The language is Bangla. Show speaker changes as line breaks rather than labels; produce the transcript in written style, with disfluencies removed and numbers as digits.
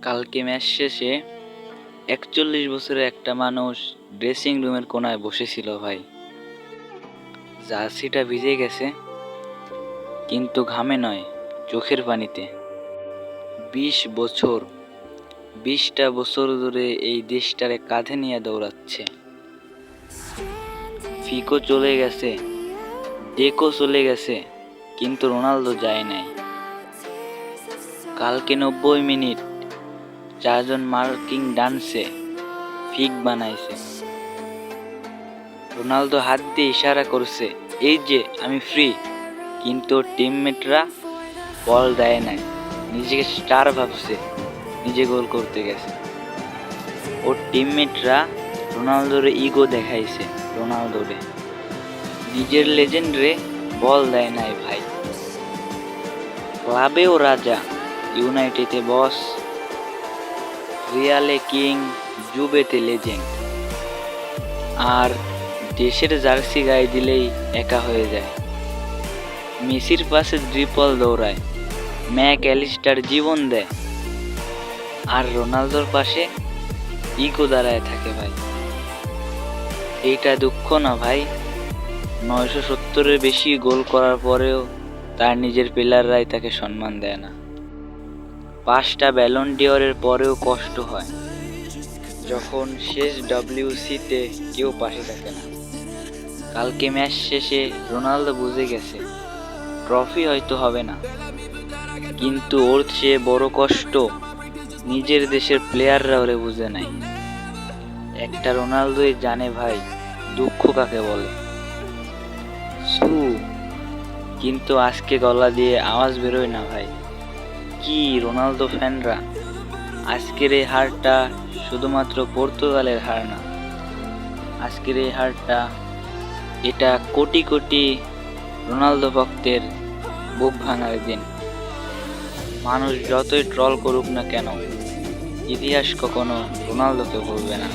কালকে ম্যাচ শেষে ৪১ বছরের একটা মানুষ ড্রেসিং রুমের কোনায় বসেছিল ভাই। জার্সিটা ভিজে গেছে, কিন্তু ঘামে নয়, চোখের পানিতে। ২০ বছর, ২০টা বছর ধরে এই দেশটারে কাঁধে নিয়ে দৌড়াচ্ছে। ফিকো চলে গেছে, ডেকো চলে গেছে, কিন্তু রোনালদো যায় নাই। কালকে ৯০ মিনিট ৪জন মার্কিং ডান্সে ফিক বানাইছে। রোনালদো হাত দিয়ে ইশারা করছে, এই যে আমি ফ্রি, কিন্তু টিমমেটরা বল দেয় নাই। নিজেকে স্টার ভাবছে, নিজে গোল করতে গেছে। ওর টিমমেটরা রোনালদোরে ইগো দেখাইছে, রোনালদোরে নিজের লেজেন্ডরে বল দেয় নাই ভাই। ক্লাবেও রাজা, ইউনাইটেডে বস, রিয়ালে কিং, জুবেতে লেজেন্ড। আর দেশের জার্সি গায়ে দিলেই একা হয়ে যায়। মেসির পাশে ড্রিপল দৌড়ায়, ম্যাক অ্যালিস্টার জীবন দেয়, আর রোনালদোর পাশে ইগো দাঁড়ায় থাকে ভাই। এইটা দুঃখ না ভাই? ৯৭০-এর বেশি গোল করার পরেও তার নিজের প্লেয়াররাই তাকে সম্মান দেয় না। ৫টা ব্যালন ডিওরের পরেও কষ্ট হয় যখন শেষ WC-তে কেউ পাশে থাকে না। কালকে ম্যাচ শেষে রোনালদো বুঝে গেছে, ট্রফি হয়তো হবে না, কিন্তু ওর চেয়ে বড় কষ্ট নিজের দেশের প্লেয়াররা ওরে বুঝে নাই। একটা রোনালদোই জানে ভাই দুঃখ কাকে বলে। কিন্তু আজকে গলা দিয়ে আওয়াজ বেরোয় না ভাই। কি রোনালদো ফ্যানরা, আজকের এই হারটা শুধুমাত্র পর্তুগালের হার না। আজকের এই হারটা, এটা কোটি কোটি রোনালদো ভক্তের বুক ভাঙার দিন। মানুষ যতই ট্রল করুক না কেন, ইতিহাস কখনো রোনালদোকে ভুলবে না।